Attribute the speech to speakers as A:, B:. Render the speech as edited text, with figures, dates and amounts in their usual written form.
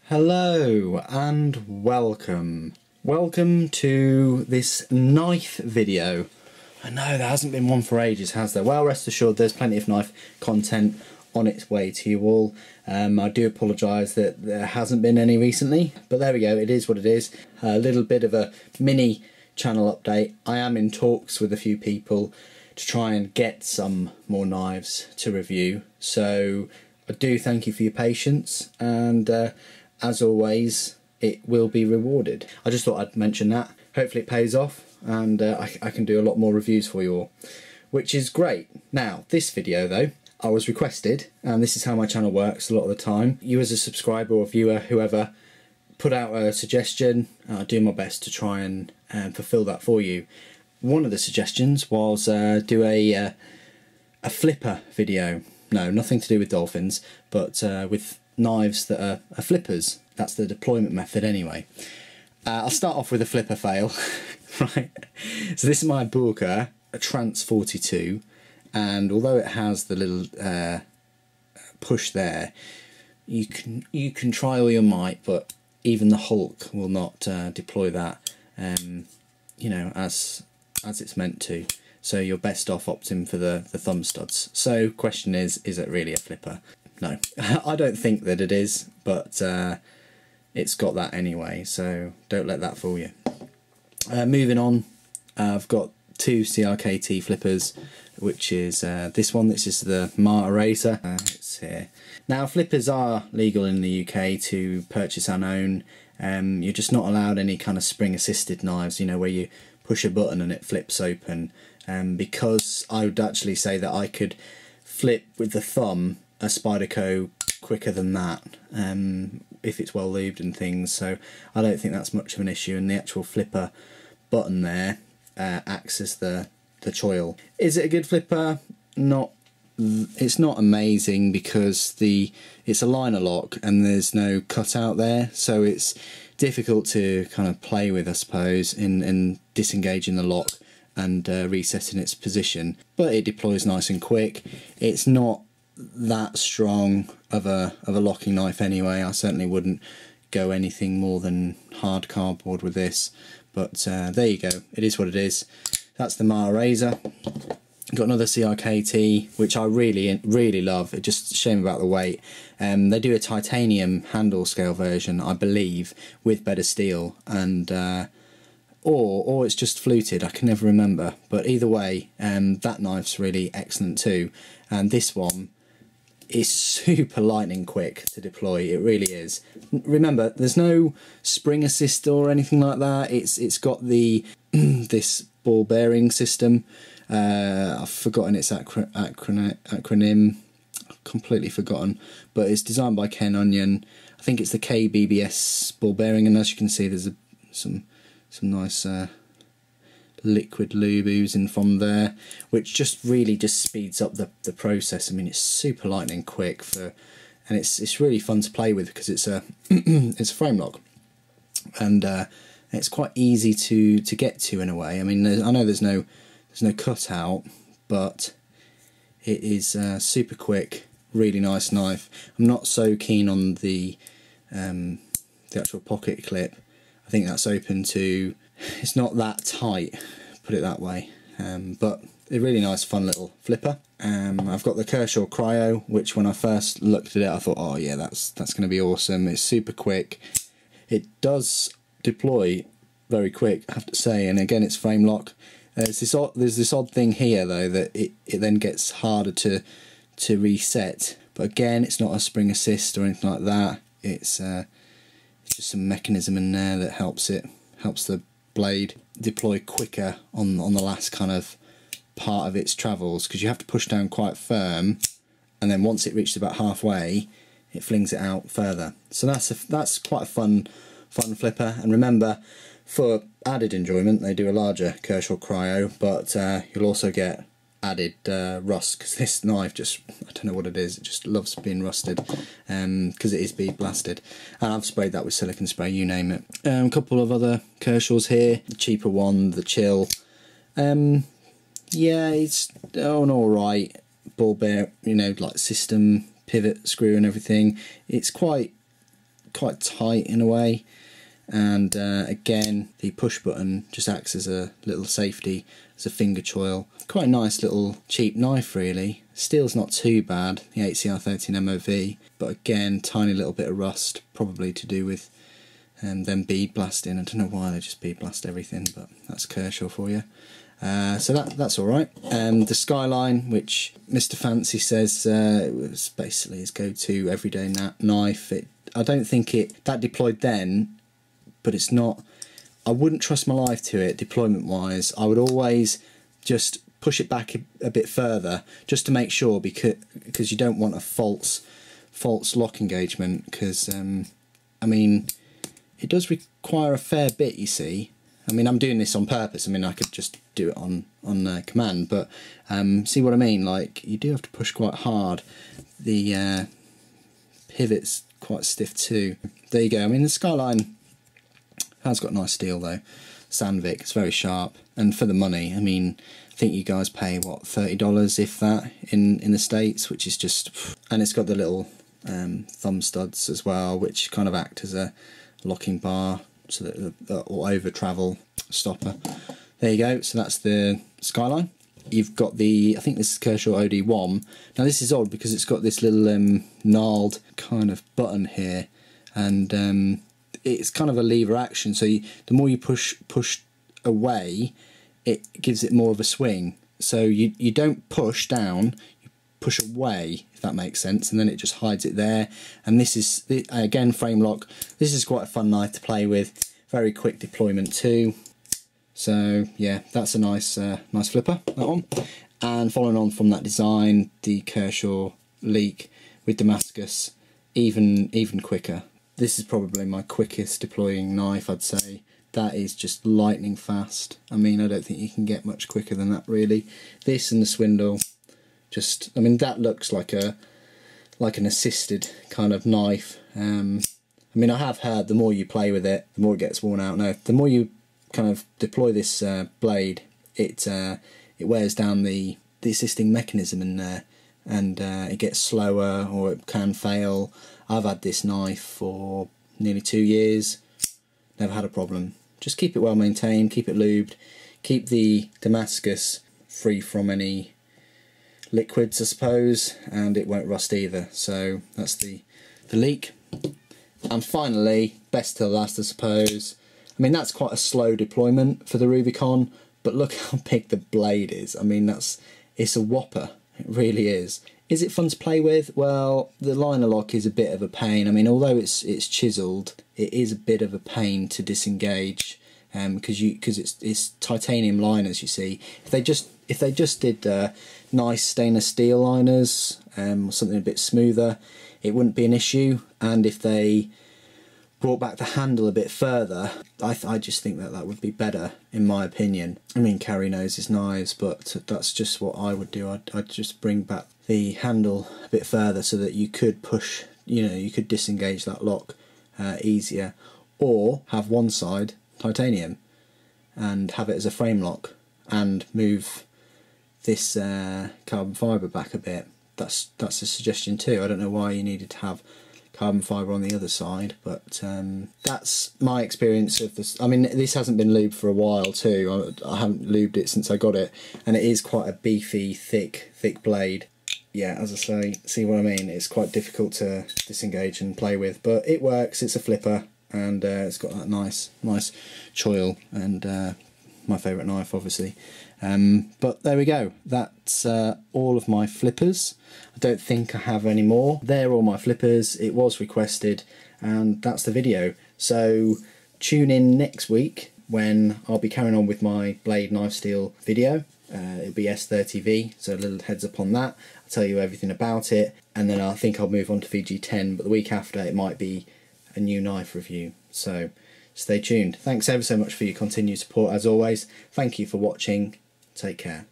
A: Hello and welcome. Welcome to this knife video. I know there hasn't been one for ages, has there? Well, rest assured there's plenty of knife content on its way to you all. I do apologise that there hasn't been any recently, but there we go, it is what it is. A little bit of a mini channel update. I am in talks with a few people to try and get some more knives to review, so I do thank you for your patience, and as always, it will be rewarded. I just thought I'd mention that. Hopefully it pays off, and I can do a lot more reviews for you all, which is great. Now, this video though, I was requested, and this is how my channel works a lot of the time. You as a subscriber or viewer, whoever, put out a suggestion, and I do my best to try and fulfill that for you. One of the suggestions was do a flipper video. No, nothing to do with dolphins, but with knives that are flippers. That's the deployment method anyway. I'll start off with a flipper fail. Right. So this is my Bourka, a Trance 42, and although it has the little push there, you can try all your might, but even the Hulk will not deploy that, you know, as it's meant to. So you're best off opting for the thumb studs. So question is it really a flipper? No, I don't think that it is, but it's got that anyway, so don't let that fool you. Moving on, I've got two CRKT flippers, which is this one. This is the Marta Razor. It's here. Now, flippers are legal in the UK to purchase and own. You're just not allowed any kind of spring-assisted knives, you know, where you push a button and it flips open. Because I would actually say that I could flip with the thumb a Spyderco quicker than that, if it's well lubed and things, so I don't think that's much of an issue, and the actual flipper button there acts as the choil. Is it a good flipper? Not. It's not amazing because it's a liner lock and there's no cutout there, so it's difficult to kind of play with, I suppose, in disengaging the lock and resetting its position, but it deploys nice and quick. It's not that strong of a locking knife anyway. I certainly wouldn't go anything more than hard cardboard with this, but there you go, it is what it is. That's the Marta Razor. Got another CRKT which I really love. It's just a shame about the weight. They do a titanium handle scale version, I believe, with better steel, and or it's just fluted, I can never remember, but either way, that knife's really excellent too, and this one is super lightning quick to deploy. It really is. Remember, there's no spring assist or anything like that. It's got the this ball bearing system. I've forgotten its acronym. Completely forgotten, but it's designed by Ken Onion. I think it's the KBBS ball bearing, and as you can see, there's some nice liquid lube oozing from there, which just really speeds up the process. I mean, it's super lightning quick and it's really fun to play with because it's a it's a frame lock, and it's quite easy to get to in a way. I mean, I know there's no cutout, but it is super quick, really nice knife. I'm not so keen on the actual pocket clip. I think that's open to, it's not that tight, put it that way, but a really nice fun little flipper. I've got the Kershaw Cryo, which when I first looked at it I thought, oh yeah, that's going to be awesome. It's super quick, it does deploy very quick, I have to say, and again it's frame lock. There's this odd thing here though, that it then gets harder to reset, but again it's not a spring assist or anything like that. It's just some mechanism in there that helps the blade deploy quicker on the last kind of part of its travels, because you have to push down quite firm, and then once it reaches about halfway it flings it out further. So that's quite a fun flipper. And remember, for added enjoyment they do a larger Kershaw Cryo, but you'll also get added rust, because this knife just, I don't know what it is, it just loves being rusted, because it is bead blasted, and I've sprayed that with silicone spray, you name it. A couple of other Kershaws here, the cheaper one, the Chill. Yeah, it's an alright ball bear, you know, like system pivot screw and everything. It's quite quite tight in a way. And again, the push button just acts as a little safety, as a finger choil. Quite a nice little cheap knife really. Steel's not too bad, the 8CR13 MOV, but again, tiny little bit of rust, probably to do with them bead blasting. I don't know why they just bead blast everything, but that's Kershaw for you. So that's all right. The Skyline, which Mr. Fancy says was basically his go-to everyday knife. I don't think that deployed then, but it's not. I wouldn't trust my life to it deployment-wise. I would always just push it back a bit further just to make sure, because you don't want a false lock engagement. Because I mean, it does require a fair bit, you see. I mean, I'm doing this on purpose. I mean, I could just do it on command, but see what I mean? Like, you do have to push quite hard. The pivot's quite stiff too. There you go. I mean, the Skyline has got nice steel though. Sandvik, it's very sharp, and for the money, I mean, I think you guys pay what, $30 if that in the States, which is just, and it's got the little thumb studs as well, which kind of act as a locking bar, so that or over travel stopper. There you go. So that's the Skyline. You've got the, I think this is Kershaw OD1. Now this is odd because it's got this little gnarled kind of button here, and it's kind of a lever action. So the more you push away, it gives it more of a swing. So you don't push down, you push away, if that makes sense, and then it just hides it there. And this is, again, frame lock. This is quite a fun knife to play with. Very quick deployment too. So yeah, that's a nice nice flipper, that one. And following on from that design, the Kershaw Leek with Damascus, even quicker. This is probably my quickest deploying knife, I'd say. That is just lightning fast. I mean, I don't think you can get much quicker than that really. This and the Swindle, just, I mean, that looks like an assisted kind of knife. I mean, I have heard the more you play with it, the more it gets worn out. No, the more you kind of deploy this blade, it wears down the assisting mechanism in there, and it gets slower, or it can fail. I've had this knife for nearly 2 years, never had a problem. Just keep it well maintained, keep it lubed, keep the Damascus free from any liquids, I suppose, and it won't rust either. So that's the Leek. And finally, best till last, I suppose. I mean, that's quite a slow deployment for the Rubicon, but look how big the blade is. I mean, it's a whopper. It really is. Is it fun to play with? Well, the liner lock is a bit of a pain. I mean, although it's chiselled, it is a bit of a pain to disengage, because it's titanium liners. You see, if they just did nice stainless steel liners, or something a bit smoother, it wouldn't be an issue. And if they brought back the handle a bit further, I just think that would be better, in my opinion. I mean, Carry knows his knives, but that's just what I would do. I'd just bring back the handle a bit further so that you could push, you could disengage that lock easier, or have one side titanium and have it as a frame lock and move this carbon fibre back a bit. That's a suggestion too. I don't know why you needed to have carbon fibre on the other side, but that's my experience of this. I mean, this hasn't been lubed for a while too. I haven't lubed it since I got it, and it is quite a beefy, thick blade. Yeah, as I say, see what I mean? It's quite difficult to disengage and play with, but it works. It's a flipper, and it's got that nice choil, and my favourite knife, obviously. But there we go. That's all of my flippers. I don't think I have any more. They're all my flippers. It was requested, and that's the video. So tune in next week when I'll be carrying on with my blade knife steel video. It'll be S30V, so a little heads up on that. I'll tell you everything about it, and then I think I'll move on to VG10, but the week after it might be a new knife review. So stay tuned. Thanks ever so much for your continued support as always. Thank you for watching. Take care.